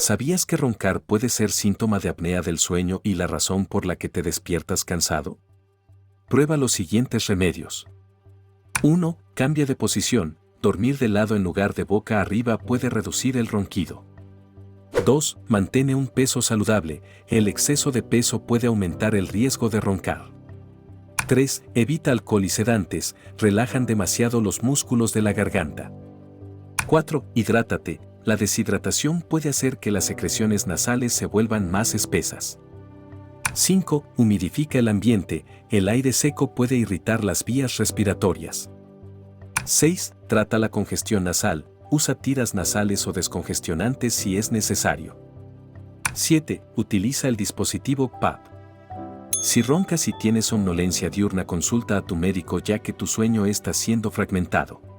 ¿Sabías que roncar puede ser síntoma de apnea del sueño y la razón por la que te despiertas cansado? Prueba los siguientes remedios. 1. Cambia de posición. Dormir de lado en lugar de boca arriba puede reducir el ronquido. 2. Mantén un peso saludable. El exceso de peso puede aumentar el riesgo de roncar. 3. Evita alcohol y sedantes, relajan demasiado los músculos de la garganta. 4. Hidrátate. La deshidratación puede hacer que las secreciones nasales se vuelvan más espesas. 5. Humidifica el ambiente. El aire seco puede irritar las vías respiratorias. 6. Trata la congestión nasal. Usa tiras nasales o descongestionantes si es necesario. 7. Utiliza el dispositivo PAP. Si roncas y tienes somnolencia diurna, consulta a tu médico ya que tu sueño está siendo fragmentado.